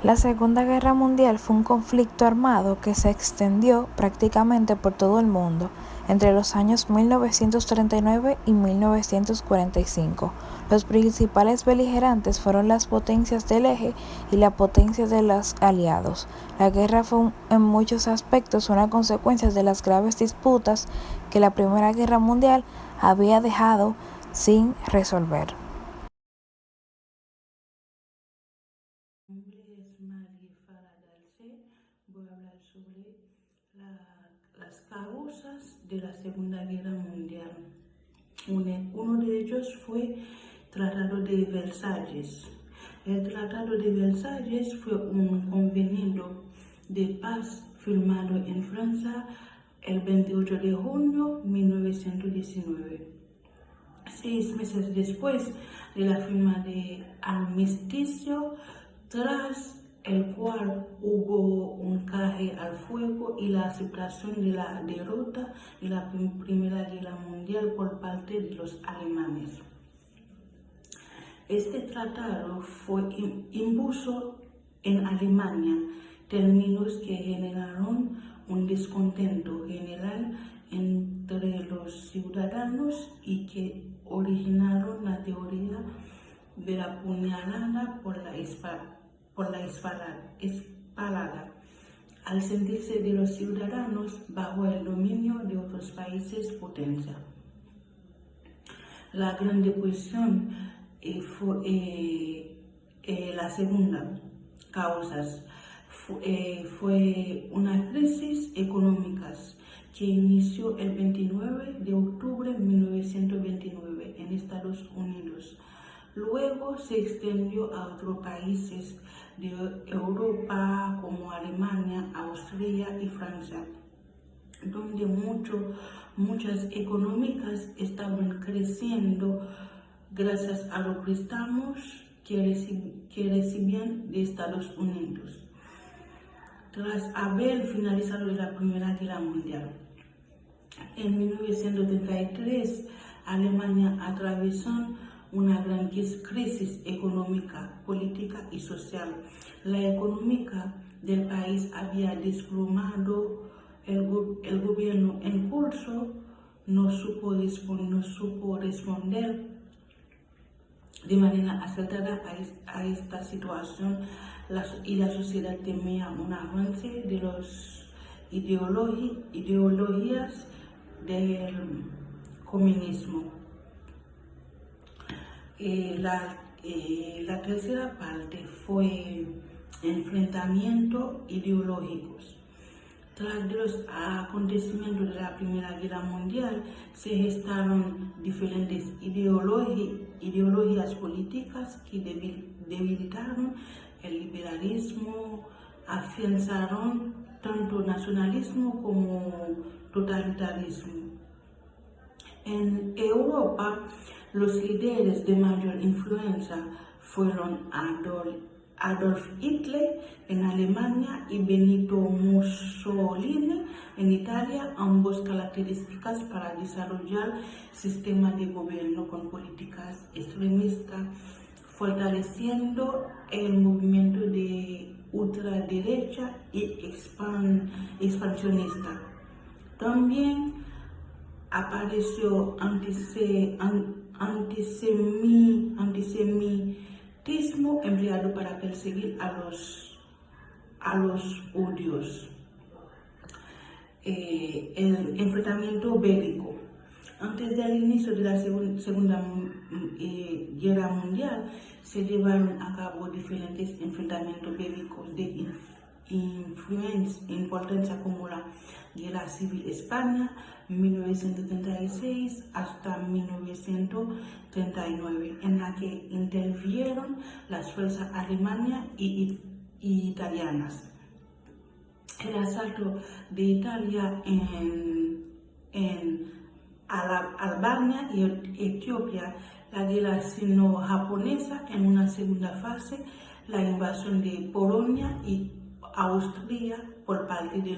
La Segunda Guerra Mundial fue un conflicto armado que se extendió prácticamente por todo el mundo entre los años 1939 y 1945. Los principales beligerantes fueron las potencias del eje y la potencia de los aliados. La guerra fue en muchos aspectos una consecuencia de las graves disputas que la Primera Guerra Mundial había dejado sin resolver. Mi nombre es María Faradalce. Voy a hablar sobre las causas de la Segunda Guerra Mundial. Uno de ellos fue Tratado de Versalles. El Tratado de Versalles fue un convenio de paz firmado en Francia el 28 de junio de 1919. 6 meses después de la firma de armisticio, tras el cual hubo un cese al fuego y la aceptación de la derrota de la Primera Guerra Mundial por parte de los alemanes. Este tratado impuso en Alemania términos que generaron un descontento general entre los ciudadanos y que originaron la teoría de la puñalada por la espalda, al sentirse de los ciudadanos bajo el dominio de otros países potencia. La Gran Depresión fue la segunda causa. Fue una crisis económica que inició el 29 de octubre de 1929 en Estados Unidos. Luego se extendió a otros países de Europa como Alemania, Austria y Francia, donde muchas económicas estaban creciendo gracias a los préstamos que recibían de Estados Unidos. Tras haber finalizado la Primera Guerra Mundial, en 1933, Alemania atravesó una gran crisis económica, política y social. La economía del país había desplomado. El gobierno en curso no supo responder de manera acertada a esta situación y la sociedad temía un avance de las ideologías del comunismo. La tercera parte fue enfrentamientos ideológicos. Tras los acontecimientos de la Primera Guerra Mundial, se gestaron diferentes ideologías políticas que debilitaron el liberalismo, afianzaron tanto nacionalismo como totalitarismo. En Europa, los líderes de mayor influencia fueron Adolf Hitler en Alemania y Benito Mussolini en Italia, ambos características para desarrollar sistemas de gobierno con políticas extremistas, fortaleciendo el movimiento de ultraderecha y expansionista. También apareció antisemitismo empleado para perseguir a los judíos. El enfrentamiento bélico. Antes del inicio de la Segunda Guerra Mundial, se llevaron a cabo diferentes enfrentamientos bélicos de importancia como la Guerra Civil España, 1936 hasta 1939, en la que intervinieron las fuerzas alemanas y italianas. El asalto de Italia en Albania y Etiopía, la guerra sino-japonesa en una segunda fase, la invasión de Polonia y Austria por parte de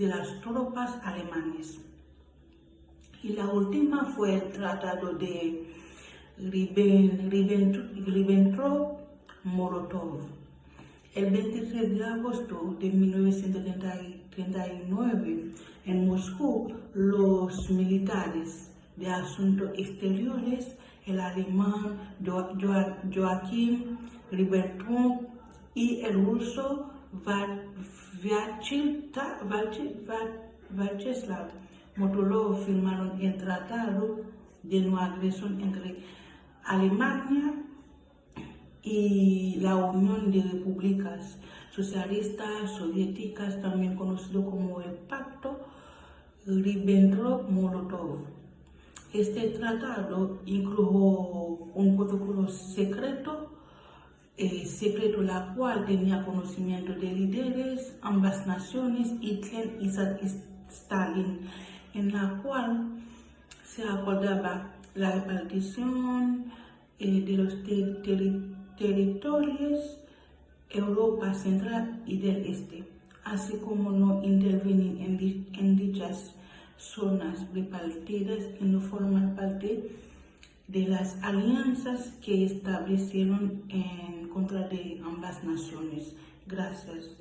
las tropas alemanas. Y la última fue el Tratado de Ribbentrop-Molotov. El 23 de agosto de 1939, en Moscú, los militares de Asuntos Exteriores, el alemán Joachim Ribbentrop y el ruso Vyacheslav Molotov firmaron el Tratado de No Agresión entre Alemania y la Unión de Repúblicas Socialistas Soviéticas, también conocido como el Pacto Ribbentrop-Molotov. Este tratado incluyó un protocolo secreto, la cual tenía conocimiento de líderes ambas naciones, Hitler y Stalin, en la cual se acordaba la repartición de los territorios Europa Central y del Este, así como no intervenir en dichas zonas repartidas y no formar parte de las alianzas que establecieron en contra de ambas naciones. Gracias.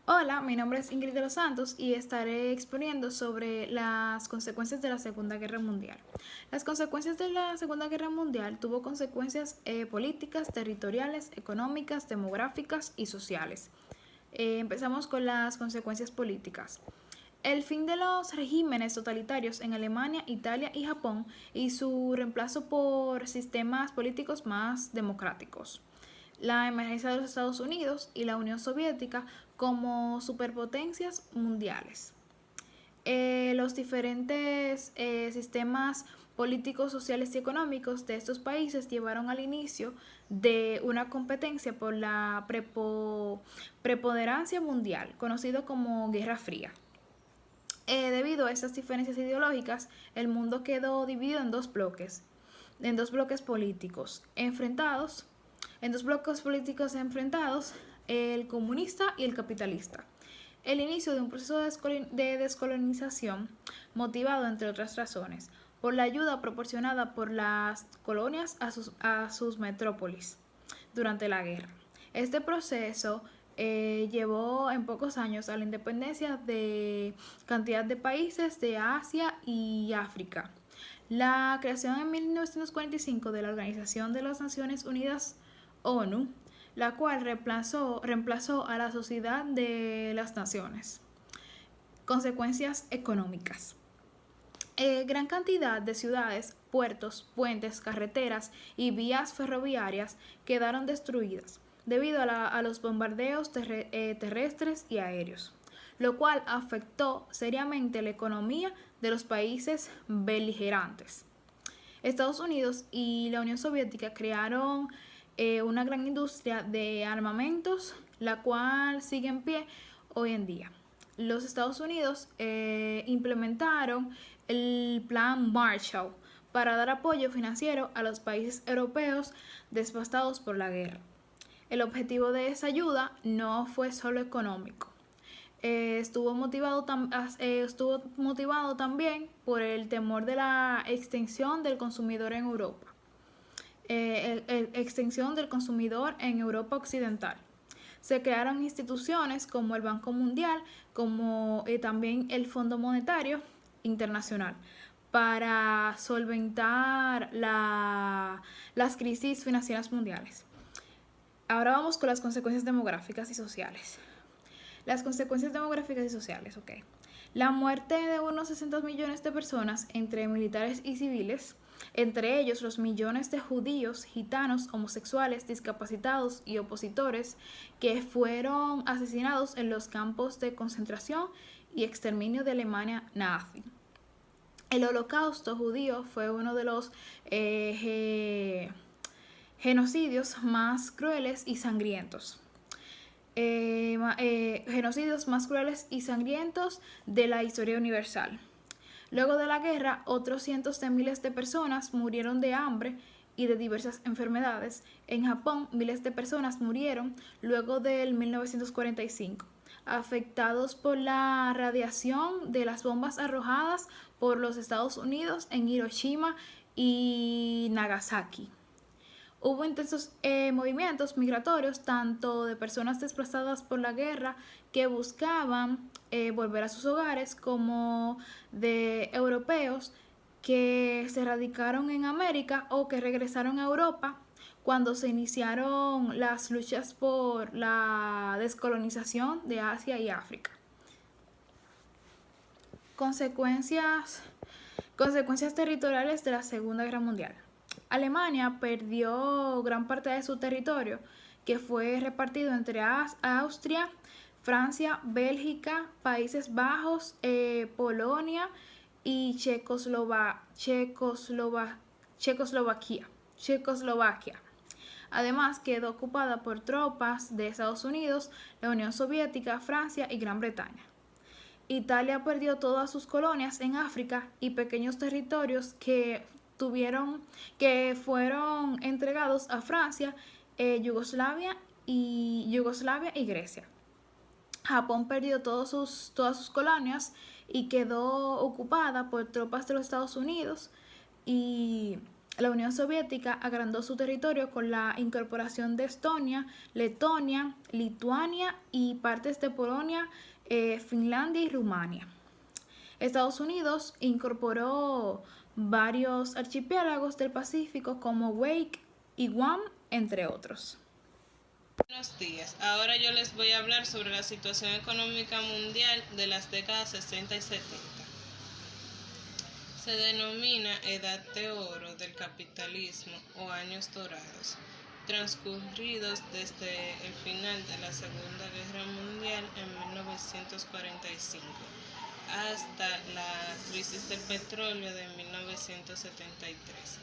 Hola, mi nombre es Ingrid de los Santos y estaré exponiendo sobre las consecuencias de la Segunda Guerra Mundial. Las consecuencias de la Segunda Guerra Mundial tuvo consecuencias políticas, territoriales, económicas, demográficas y sociales. Empezamos con las consecuencias políticas. El fin de los regímenes totalitarios en Alemania, Italia y Japón y su reemplazo por sistemas políticos más democráticos. La emergencia de los Estados Unidos y la Unión Soviética como superpotencias mundiales. Los diferentes sistemas políticos, sociales y económicos de estos países llevaron al inicio de una competencia por la preponderancia mundial, conocido como Guerra Fría. Debido a estas diferencias ideológicas, el mundo quedó dividido en dos bloques políticos enfrentados, el comunista y el capitalista. El inicio de un proceso de descolonización motivado, entre otras razones, por la ayuda proporcionada por las colonias a sus metrópolis durante la guerra. Este proceso llevó en pocos años a la independencia de cantidad de países de Asia y África. La creación en 1945 de la Organización de las Naciones Unidas, ONU, la cual reemplazó a la Sociedad de las Naciones. Consecuencias económicas. Gran cantidad de ciudades, puertos, puentes, carreteras y vías ferroviarias quedaron destruidas debido a los bombardeos terrestres y aéreos, lo cual afectó seriamente la economía de los países beligerantes. Estados Unidos y la Unión Soviética crearon una gran industria de armamentos, la cual sigue en pie hoy en día. Los Estados Unidos implementaron el Plan Marshall para dar apoyo financiero a los países europeos devastados por la guerra. El objetivo de esa ayuda no fue solo económico. Estuvo motivado también por el temor de la extensión del consumidor en Europa. Extensión del consumidor en Europa Occidental. Se crearon instituciones como el Banco Mundial, como también el Fondo Monetario Internacional, para solventar las crisis financieras mundiales. Ahora vamos con las consecuencias demográficas y sociales. Las consecuencias demográficas y sociales, ok. La muerte de unos 60 millones de personas entre militares y civiles, entre ellos los millones de judíos, gitanos, homosexuales, discapacitados y opositores que fueron asesinados en los campos de concentración y exterminio de Alemania nazi. El holocausto judío fue uno de los genocidios más crueles y sangrientos. Genocidios más crueles y sangrientos de la historia universal. Luego de la guerra, otros cientos de miles de personas murieron de hambre y de diversas enfermedades. En Japón, miles de personas murieron luego del 1945, afectados por la radiación de las bombas arrojadas por los Estados Unidos en Hiroshima y Nagasaki. Hubo intensos movimientos migratorios, tanto de personas desplazadas por la guerra que buscaban volver a sus hogares, como de europeos que se radicaron en América o que regresaron a Europa cuando se iniciaron las luchas por la descolonización de Asia y África. Consecuencias territoriales de la Segunda Guerra Mundial. Alemania perdió gran parte de su territorio, que fue repartido entre Austria, Francia, Bélgica, Países Bajos, Polonia y Checoslovaquia. Además, quedó ocupada por tropas de Estados Unidos, la Unión Soviética, Francia y Gran Bretaña. Italia perdió todas sus colonias en África y pequeños territorios que fueron entregados a Francia, Yugoslavia y Grecia. Japón perdió todas sus colonias y quedó ocupada por tropas de los Estados Unidos, y la Unión Soviética agrandó su territorio con la incorporación de Estonia, Letonia, Lituania y partes de Polonia, Finlandia y Rumania. Estados Unidos incorporó varios archipiélagos del Pacífico como Wake y Guam, entre otros. Buenos días, ahora yo les voy a hablar sobre la situación económica mundial de las décadas 60 y 70. Se denomina Edad de Oro del capitalismo o años dorados, transcurridos desde el final de la Segunda Guerra Mundial en 1945 hasta la crisis del petróleo de 1973.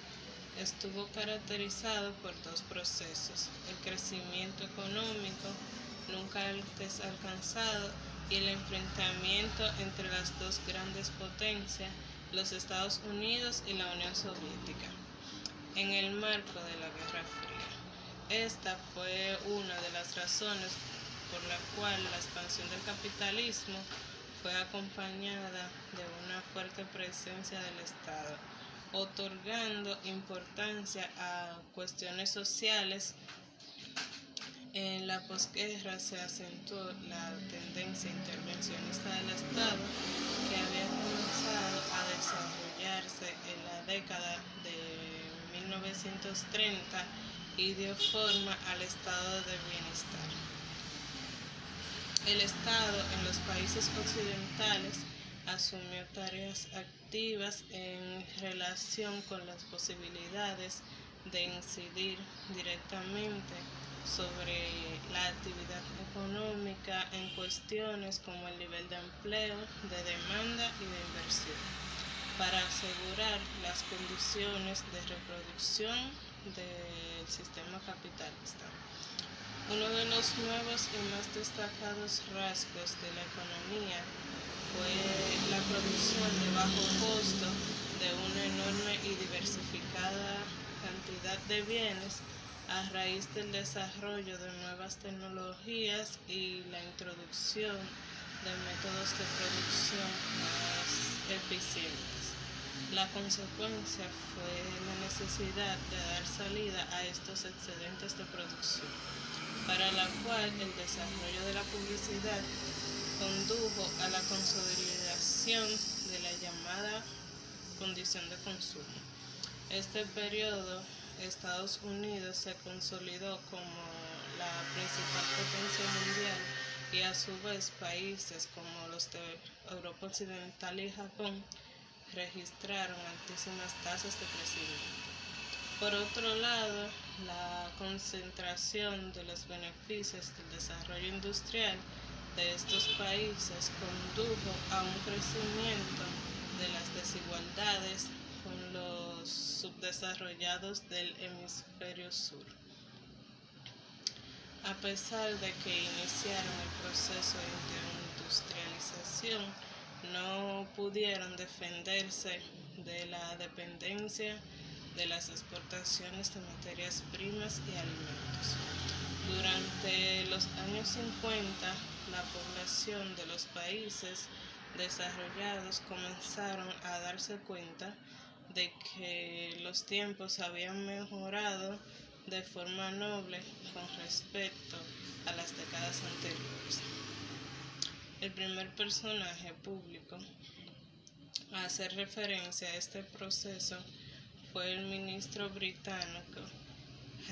Estuvo caracterizado por dos procesos: el crecimiento económico nunca antes alcanzado y el enfrentamiento entre las dos grandes potencias, los Estados Unidos y la Unión Soviética, en el marco de la Guerra Fría. Esta fue una de las razones por la cual la expansión del capitalismo fue acompañada de una fuerte presencia del Estado, otorgando importancia a cuestiones sociales. En la posguerra se acentuó la tendencia intervencionista del Estado, que había comenzado a desarrollarse en la década de 1930 y dio forma al estado de bienestar. El Estado en los países occidentales asumió tareas activas en relación con las posibilidades de incidir directamente sobre la actividad económica en cuestiones como el nivel de empleo, de demanda y de inversión, para asegurar las condiciones de reproducción del sistema capitalista. Uno de los nuevos y más destacados rasgos de la economía fue la producción de bajo costo de una enorme y diversificada cantidad de bienes a raíz del desarrollo de nuevas tecnologías y la introducción de métodos de producción más eficientes. La consecuencia fue la necesidad de dar salida a estos excedentes de producción, para la cual el desarrollo de la publicidad condujo a la consolidación de la llamada condición de consumo. Este periodo, Estados Unidos se consolidó como la principal potencia mundial, y a su vez países como los de Europa Occidental y Japón registraron altísimas tasas de crecimiento. Por otro lado, la concentración de los beneficios del desarrollo industrial de estos países condujo a un crecimiento de las desigualdades con los subdesarrollados del hemisferio sur. A pesar de que iniciaron el proceso de industrialización, no pudieron defenderse de la dependencia de las exportaciones de materias primas y alimentos. Durante los años 50, la población de los países desarrollados comenzaron a darse cuenta de que los tiempos habían mejorado de forma noble con respecto a las décadas anteriores. El primer personaje público a hacer referencia a este proceso fue el ministro británico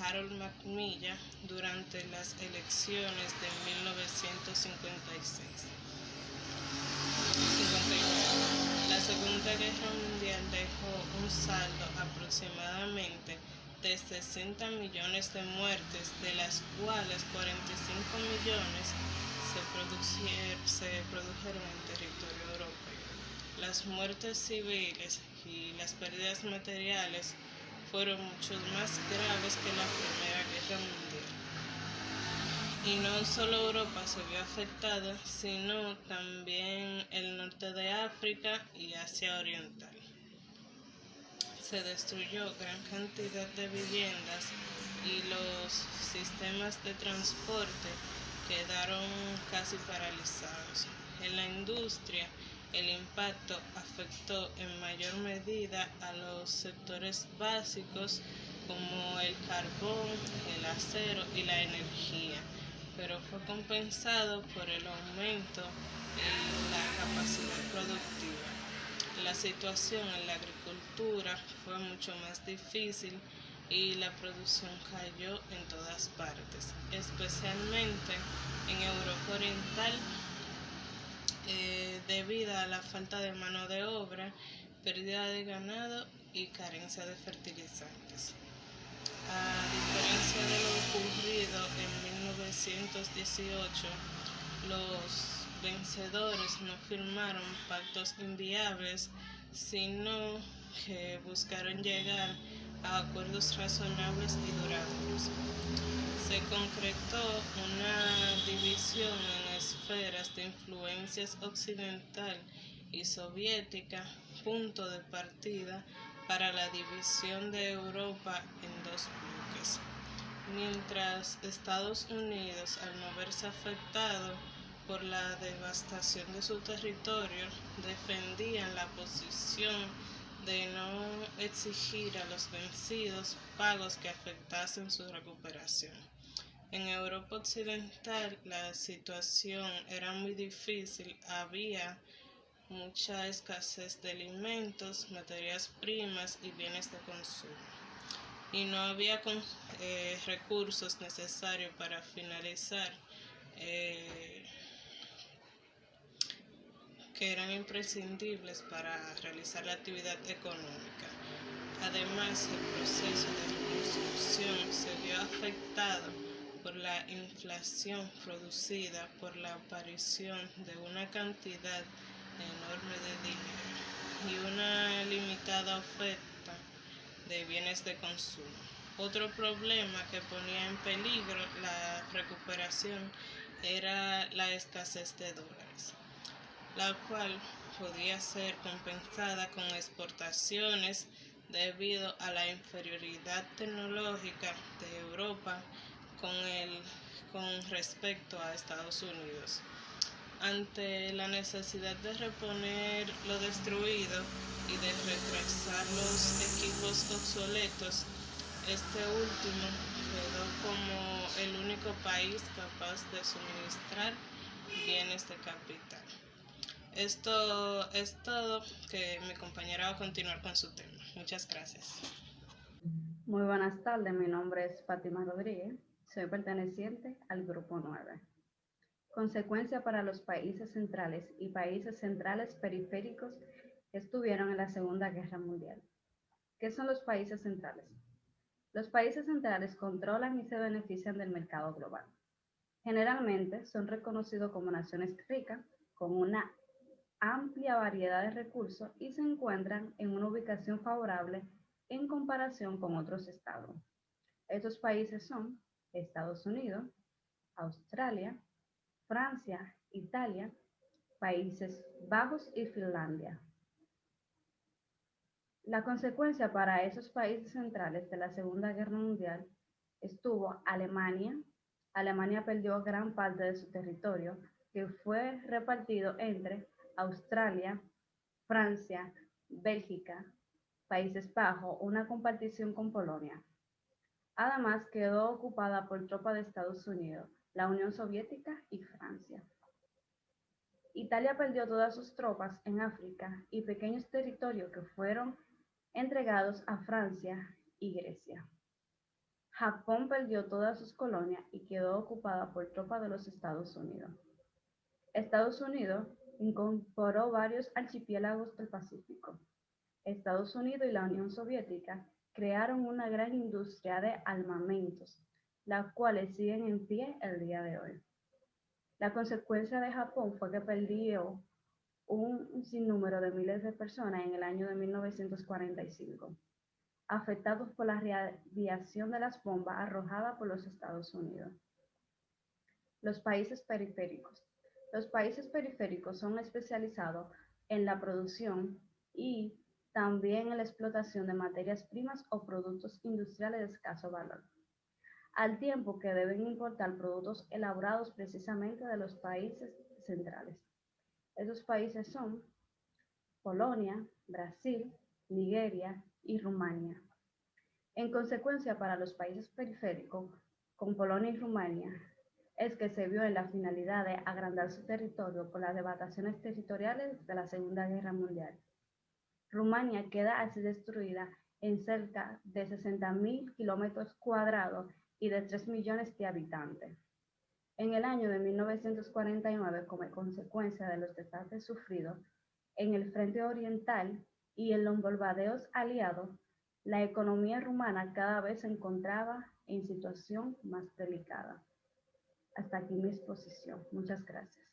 Harold Macmillan durante las elecciones de 1956. La Segunda Guerra Mundial dejó un saldo aproximadamente de 60 millones de muertes, de las cuales 45 millones se produjeron en territorio europeo. Las muertes civiles y las pérdidas materiales fueron mucho más graves que la Primera Guerra Mundial. Y no solo Europa se vio afectada, sino también el norte de África y Asia Oriental. Se destruyó gran cantidad de viviendas y los sistemas de transporte quedaron casi paralizados. En la industria, el impacto afectó en mayor medida a los sectores básicos como el carbón, el acero y la energía, pero fue compensado por el aumento en la capacidad productiva. La situación en la agricultura fue mucho más difícil y la producción cayó en todas partes, especialmente en Europa Oriental, debido a la falta de mano de obra, pérdida de ganado y carencia de fertilizantes. A diferencia de lo ocurrido en 1918, los vencedores no firmaron pactos inviables, sino que buscaron llegar a acuerdos razonables y duraderos. Se concretó una división en esferas de influencias occidental y soviética, punto de partida para la división de Europa en dos bloques. Mientras Estados Unidos, al no verse afectado por la devastación de su territorio, defendían la posición de no exigir a los vencidos pagos que afectasen su recuperación. En Europa Occidental la situación era muy difícil, había mucha escasez de alimentos, materias primas y bienes de consumo, y no había recursos necesarios para finalizar que eran imprescindibles para realizar la actividad económica. Además, el proceso de reconstrucción se vio afectado por la inflación producida por la aparición de una cantidad enorme de dinero y una limitada oferta de bienes de consumo. Otro problema que ponía en peligro la recuperación era la escasez de dólares, la cual podía ser compensada con exportaciones debido a la inferioridad tecnológica de Europa con respecto a Estados Unidos. Ante la necesidad de reponer lo destruido y de retrasar los equipos obsoletos, este último quedó como el único país capaz de suministrar bienes de capital. Esto es todo, que mi compañera va a continuar con su tema. Muchas gracias. Muy buenas tardes, mi nombre es Fátima Rodríguez, soy perteneciente al Grupo 9. Consecuencia para los países centrales y países centrales periféricos que estuvieron en la Segunda Guerra Mundial. ¿Qué son los países centrales? Los países centrales controlan y se benefician del mercado global. Generalmente son reconocidos como naciones ricas, con una amplia variedad de recursos y se encuentran en una ubicación favorable en comparación con otros estados. Estos países son Estados Unidos, Australia, Francia, Italia, Países Bajos y Finlandia. La consecuencia para esos países centrales de la Segunda Guerra Mundial estuvo Alemania. Alemania perdió gran parte de su territorio, que fue repartido entre Australia, Francia, Bélgica, Países Bajos, una compartición con Polonia. Además, quedó ocupada por tropas de Estados Unidos, la Unión Soviética y Francia. Italia perdió todas sus tropas en África y pequeños territorios que fueron entregados a Francia y Grecia. Japón perdió todas sus colonias y quedó ocupada por tropas de los Estados Unidos. Estados Unidos incorporó varios archipiélagos del Pacífico. Estados Unidos y la Unión Soviética crearon una gran industria de armamentos, las cuales siguen en pie el día de hoy. La consecuencia de Japón fue que perdió un sinnúmero de miles de personas en el año de 1945, afectados por la radiación de las bombas arrojadas por los Estados Unidos. Los países periféricos. Los países periféricos son especializados en la producción y también en la explotación de materias primas o productos industriales de escaso valor, al tiempo que deben importar productos elaborados precisamente de los países centrales. Esos países son Polonia, Brasil, Nigeria y Rumania. En consecuencia, para los países periféricos, con Polonia y Rumania, es que se vio en la finalidad de agrandar su territorio por las devastaciones territoriales de la Segunda Guerra Mundial. Rumania queda así destruida en cerca de 60.000 kilómetros cuadrados y de 3 millones de habitantes. En el año de 1949, como consecuencia de los desastres sufridos en el frente oriental y en los bombardeos aliados, la economía rumana cada vez se encontraba en situación más delicada. Hasta aquí mi exposición. Muchas gracias.